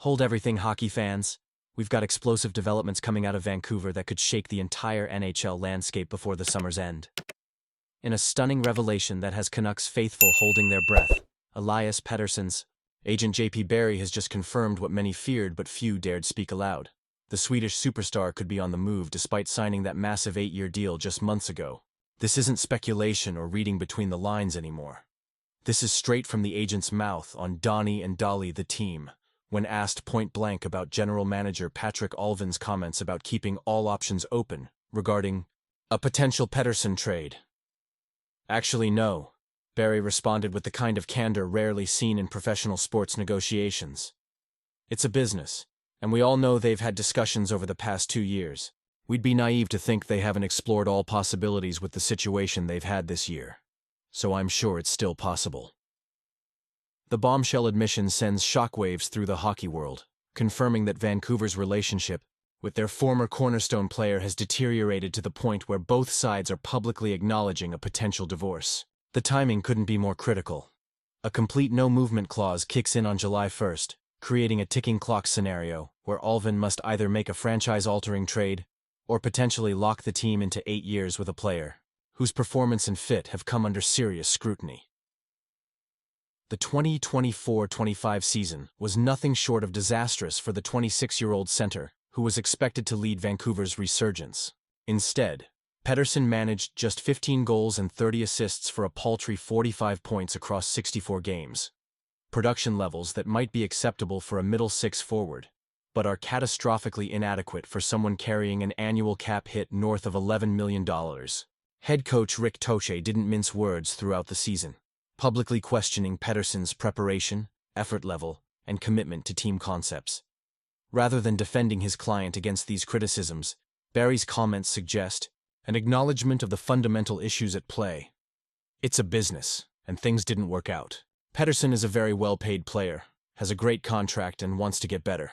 Hold everything, hockey fans. We've got explosive developments coming out of Vancouver that could shake the entire NHL landscape before the summer's end. In a stunning revelation that has Canucks faithful holding their breath, Elias Pettersson's agent J.P. Barry has just confirmed what many feared but few dared speak aloud. The Swedish superstar could be on the move despite signing that massive 8-year deal just months ago. This isn't speculation or reading between the lines anymore. This is straight from the agent's mouth on Donnie and Dolly the team, when asked point-blank about General Manager Patrick Allvin's comments about keeping all options open regarding a potential Pettersson trade. Actually, no, Barry responded with the kind of candor rarely seen in professional sports negotiations. It's a business, and we all know they've had discussions over the past 2 years. We'd be naive to think they haven't explored all possibilities with the situation they've had this year. So I'm sure it's still possible. The bombshell admission sends shockwaves through the hockey world, confirming that Vancouver's relationship with their former cornerstone player has deteriorated to the point where both sides are publicly acknowledging a potential divorce. The timing couldn't be more critical. A complete no-movement clause kicks in on July 1st, creating a ticking clock scenario where Allvin must either make a franchise-altering trade or potentially lock the team into 8 years with a player whose performance and fit have come under serious scrutiny. The 2024-25 season was nothing short of disastrous for the 26-year-old center who was expected to lead Vancouver's resurgence. Instead, Pettersson managed just 15 goals and 30 assists for a paltry 45 points across 64 games. Production levels that might be acceptable for a middle-six forward, but are catastrophically inadequate for someone carrying an annual cap hit north of $11 million. Head coach Rick Toche didn't mince words throughout the season, publicly questioning Pettersson's preparation, effort level, and commitment to team concepts. Rather than defending his client against these criticisms, Barry's comments suggest an acknowledgement of the fundamental issues at play. It's a business, and things didn't work out. Pettersson is a very well-paid player, has a great contract, and wants to get better.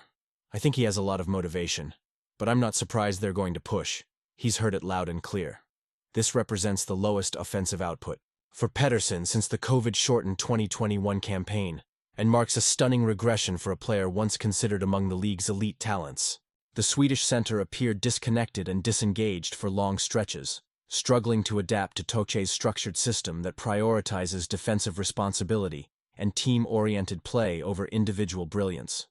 I think he has a lot of motivation, but I'm not surprised they're going to push. He's heard it loud and clear. This represents the lowest offensive output for Pettersson since the COVID-shortened 2021 campaign, and marks a stunning regression for a player once considered among the league's elite talents. The Swedish center appeared disconnected and disengaged for long stretches, struggling to adapt to Toche's structured system that prioritizes defensive responsibility and team-oriented play over individual brilliance.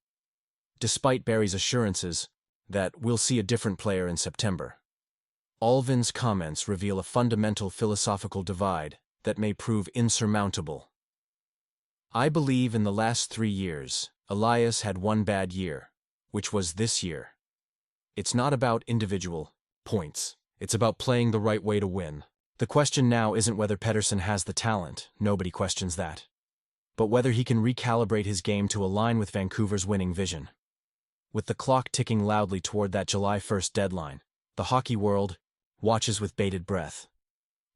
Despite Barry's assurances that we'll see a different player in September, Allvin's comments reveal a fundamental philosophical divide that may prove insurmountable. I believe in the last 3 years, Elias had one bad year, which was this year. It's not about individual points. It's about playing the right way to win. The question now isn't whether Pettersson has the talent, nobody questions that, but whether he can recalibrate his game to align with Vancouver's winning vision. With the clock ticking loudly toward that July 1st deadline, the hockey world watches with bated breath.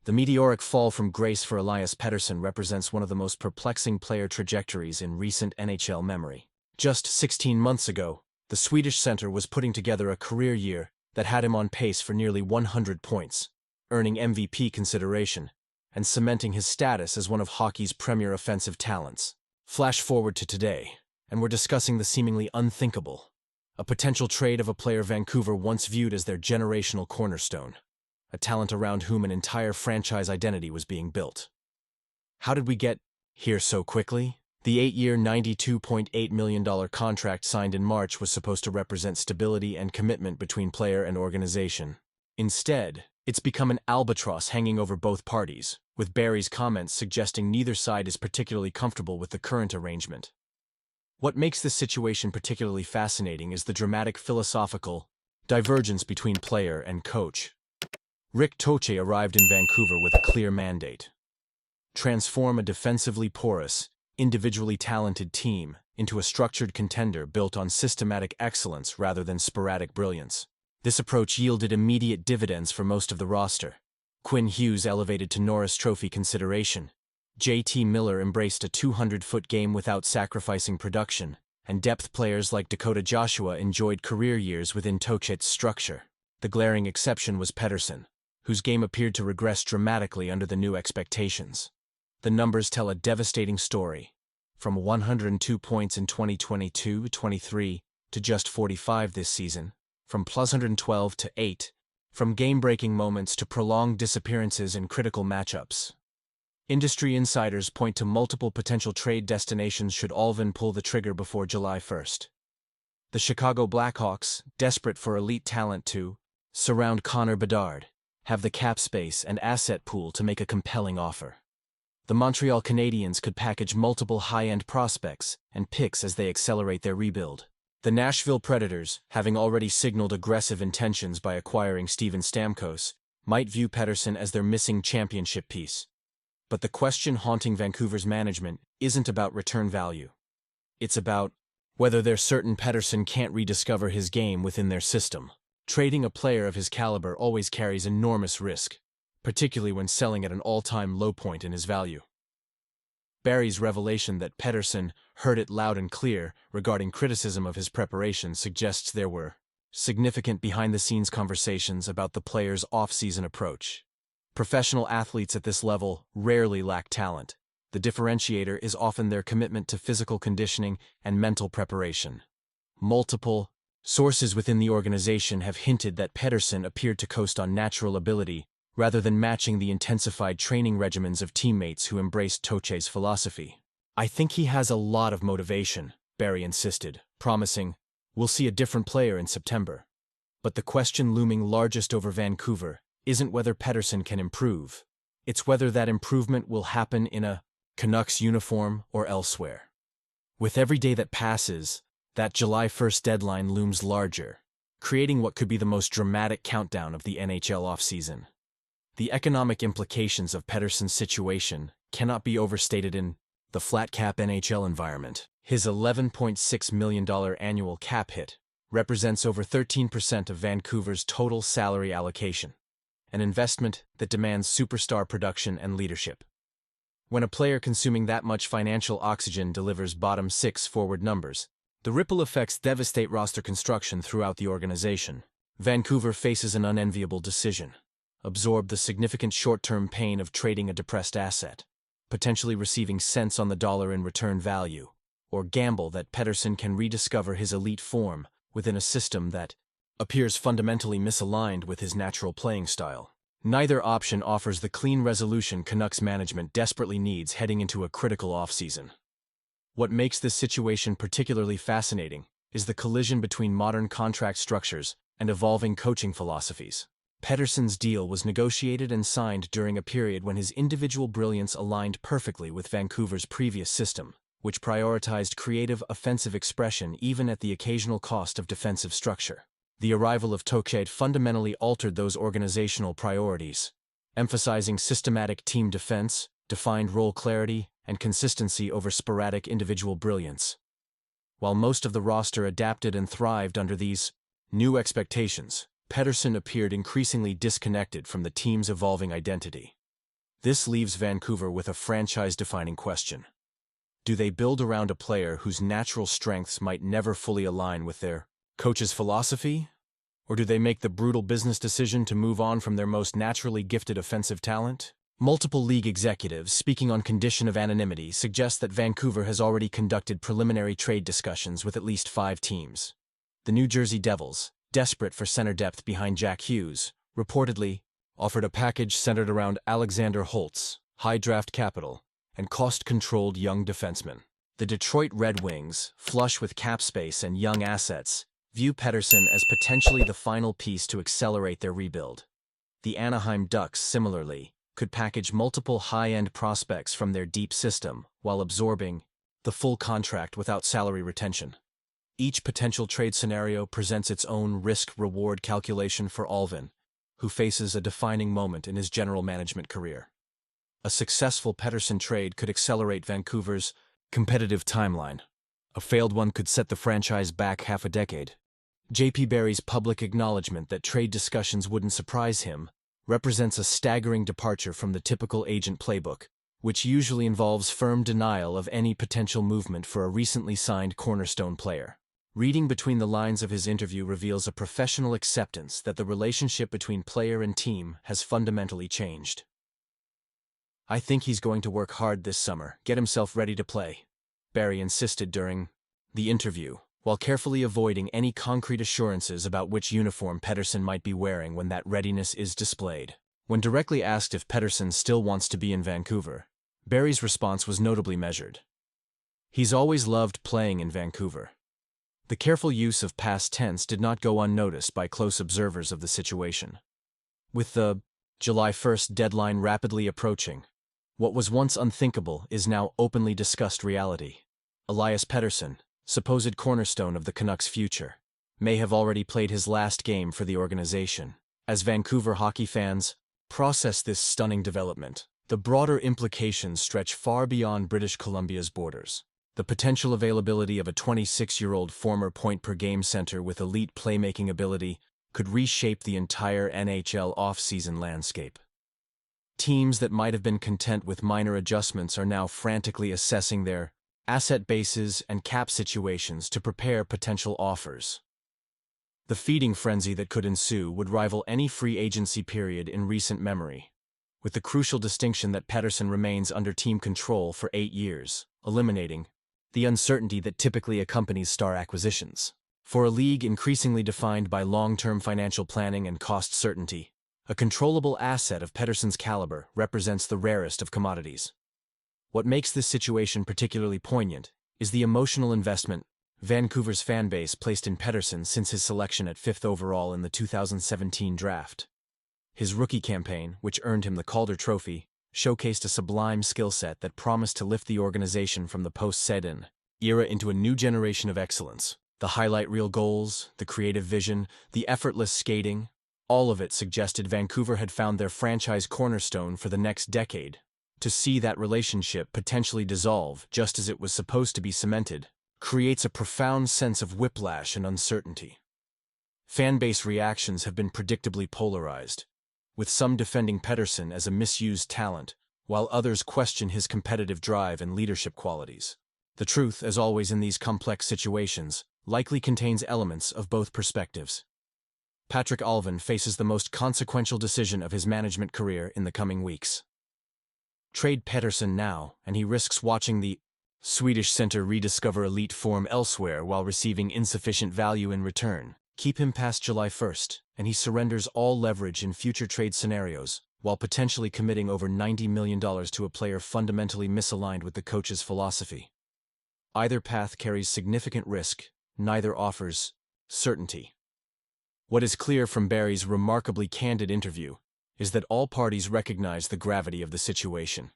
The meteoric fall from grace for Elias Pettersson represents one of the most perplexing player trajectories in recent NHL memory. Just 16 months ago, the Swedish center was putting together a career year that had him on pace for nearly 100 points, earning MVP consideration, and cementing his status as one of hockey's premier offensive talents. Flash forward to today, and we're discussing the seemingly unthinkable, a potential trade of a player Vancouver once viewed as their generational cornerstone, a talent around whom an entire franchise identity was being built. How did we get here so quickly? The 8-year, $92.8 million contract signed in March was supposed to represent stability and commitment between player and organization. Instead, it's become an albatross hanging over both parties, with Barry's comments suggesting neither side is particularly comfortable with the current arrangement. What makes this situation particularly fascinating is the dramatic philosophical divergence between player and coach. Rick Toche arrived in Vancouver with a clear mandate: transform a defensively porous, individually talented team into a structured contender built on systematic excellence rather than sporadic brilliance. This approach yielded immediate dividends for most of the roster. Quinn Hughes elevated to Norris Trophy consideration. J.T. Miller embraced a 200-foot game without sacrificing production, and depth players like Dakota Joshua enjoyed career years within Toche's structure. The glaring exception was Pettersson, whose game appeared to regress dramatically under the new expectations. The numbers tell a devastating story. from 102 points in 2022-23 to just 45 this season, from plus 112 to 8, from game-breaking moments to prolonged disappearances in critical matchups. Industry insiders point to multiple potential trade destinations should Alvin pull the trigger before July 1st. The Chicago Blackhawks, desperate for elite talent to surround Connor Bedard, have the cap space and asset pool to make a compelling offer. The Montreal Canadiens could package multiple high-end prospects and picks as they accelerate their rebuild. The Nashville Predators, having already signaled aggressive intentions by acquiring Steven Stamkos, might view Pettersson as their missing championship piece. But the question haunting Vancouver's management isn't about return value. It's about whether they're certain Pettersson can't rediscover his game within their system. Trading a player of his caliber always carries enormous risk, particularly when selling at an all-time low point in his value. Barry's revelation that Pettersson heard it loud and clear regarding criticism of his preparation suggests there were significant behind-the-scenes conversations about the player's off-season approach. Professional athletes at this level rarely lack talent. The differentiator is often their commitment to physical conditioning and mental preparation. Multiple sources within the organization have hinted that Pettersson appeared to coast on natural ability rather than matching the intensified training regimens of teammates who embraced Toche's philosophy. "I think he has a lot of motivation," Barry insisted, promising, "We'll see a different player in September." But the question looming largest over Vancouver isn't whether Pettersson can improve. It's whether that improvement will happen in a Canucks uniform or elsewhere. With every day that passes, that July 1st deadline looms larger, creating what could be the most dramatic countdown of the NHL offseason. The economic implications of Pettersson's situation cannot be overstated in the flat-cap NHL environment. His $11.6 million annual cap hit represents over 13% of Vancouver's total salary allocation, an investment that demands superstar production and leadership. When a player consuming that much financial oxygen delivers bottom-six forward numbers, the ripple effects devastate roster construction throughout the organization. Vancouver faces an unenviable decision: absorb the significant short-term pain of trading a depressed asset, potentially receiving cents on the dollar in return value, or gamble that Pettersson can rediscover his elite form within a system that appears fundamentally misaligned with his natural playing style. Neither option offers the clean resolution Canucks management desperately needs heading into a critical offseason. What makes this situation particularly fascinating is the collision between modern contract structures and evolving coaching philosophies. Pettersson's deal was negotiated and signed during a period when his individual brilliance aligned perfectly with Vancouver's previous system, which prioritized creative offensive expression even at the occasional cost of defensive structure. The arrival of Toche fundamentally altered those organizational priorities, emphasizing systematic team defense, defined role clarity, and consistency over sporadic individual brilliance. While most of the roster adapted and thrived under these new expectations, Pettersson appeared increasingly disconnected from the team's evolving identity. This leaves Vancouver with a franchise-defining question. Do they build around a player whose natural strengths might never fully align with their coach's philosophy? Or do they make the brutal business decision to move on from their most naturally gifted offensive talent? Multiple league executives, speaking on condition of anonymity, suggest that Vancouver has already conducted preliminary trade discussions with at least 5 teams. The New Jersey Devils, desperate for center depth behind Jack Hughes, reportedly offered a package centered around Alexander Holtz, high draft capital, and cost-controlled young defensemen. The Detroit Red Wings, flush with cap space and young assets, view Pettersson as potentially the final piece to accelerate their rebuild. The Anaheim Ducks, similarly, could package multiple high-end prospects from their deep system while absorbing the full contract without salary retention. Each potential trade scenario presents its own risk-reward calculation for Alvin, who faces a defining moment in his general management career. A successful Pettersson trade could accelerate Vancouver's competitive timeline. A failed one could set the franchise back half a decade. J.P. Barry's public acknowledgement that trade discussions wouldn't surprise him represents a staggering departure from the typical agent playbook, which usually involves firm denial of any potential movement for a recently signed cornerstone player. Reading between the lines of his interview reveals a professional acceptance that the relationship between player and team has fundamentally changed. "I think he's going to work hard this summer, get himself ready to play. Barry insisted during the interview, while carefully avoiding any concrete assurances about which uniform Pettersson might be wearing when that readiness is displayed. When directly asked if Pettersson still wants to be in Vancouver, Barry's response was notably measured. He's always loved playing in Vancouver. The careful use of past tense did not go unnoticed by close observers of the situation. With the July 1st deadline rapidly approaching, what was once unthinkable is now openly discussed reality. Elias Pettersson, supposed cornerstone of the Canucks' future, may have already played his last game for the organization. As Vancouver hockey fans process this stunning development, the broader implications stretch far beyond British Columbia's borders. The potential availability of a 26-year-old former point-per-game center with elite playmaking ability could reshape the entire NHL off-season landscape. Teams that might have been content with minor adjustments are now frantically assessing their asset bases and cap situations to prepare potential offers. The feeding frenzy that could ensue would rival any free agency period in recent memory, with the crucial distinction that Pettersson remains under team control for 8 years, eliminating the uncertainty that typically accompanies star acquisitions. For a league increasingly defined by long-term financial planning and cost certainty, a controllable asset of Pettersson's caliber represents the rarest of commodities. What makes this situation particularly poignant is the emotional investment Vancouver's fanbase placed in Pettersson since his selection at 5th overall in the 2017 draft. His rookie campaign, which earned him the Calder Trophy, showcased a sublime skill set that promised to lift the organization from the post-Sedin era into a new generation of excellence. The highlight reel goals, the creative vision, the effortless skating, all of it suggested Vancouver had found their franchise cornerstone for the next decade. To see that relationship potentially dissolve just as it was supposed to be cemented creates a profound sense of whiplash and uncertainty. Fanbase reactions have been predictably polarized, with some defending Pettersson as a misused talent, while others question his competitive drive and leadership qualities. The truth, as always in these complex situations, likely contains elements of both perspectives. Patrick Alvin faces the most consequential decision of his management career in the coming weeks. Trade Pettersson now, and he risks watching the Swedish center rediscover elite form elsewhere while receiving insufficient value in return. Keep him past July 1st, and he surrenders all leverage in future trade scenarios, while potentially committing over $90 million to a player fundamentally misaligned with the coach's philosophy. Either path carries significant risk, neither offers certainty. What is clear from Barry's remarkably candid interview is that all parties recognize the gravity of the situation.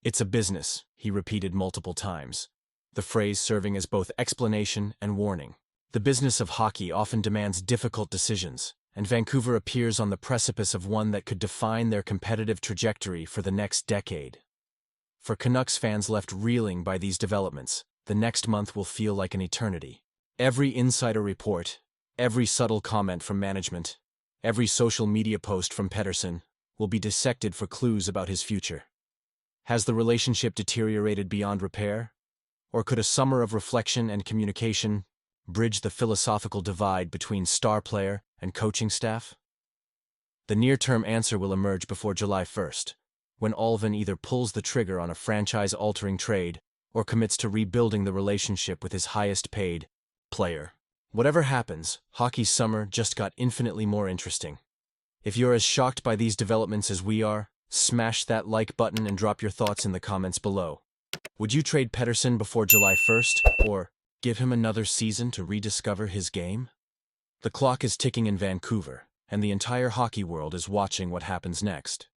"It's a business," he repeated multiple times, the phrase serving as both explanation and warning. The business of hockey often demands difficult decisions, and Vancouver appears on the precipice of one that could define their competitive trajectory for the next decade. For Canucks fans left reeling by these developments, the next month will feel like an eternity. Every insider report, every subtle comment from management, every social media post from Pettersson will be dissected for clues about his future. Has the relationship deteriorated beyond repair? Or could a summer of reflection and communication bridge the philosophical divide between star player and coaching staff? The near-term answer will emerge before July 1st, when Alvin either pulls the trigger on a franchise-altering trade or commits to rebuilding the relationship with his highest-paid player. Whatever happens, hockey's summer just got infinitely more interesting. If you're as shocked by these developments as we are, smash that like button and drop your thoughts in the comments below. Would you trade Pettersson before July 1st, or give him another season to rediscover his game? The clock is ticking in Vancouver, and the entire hockey world is watching what happens next.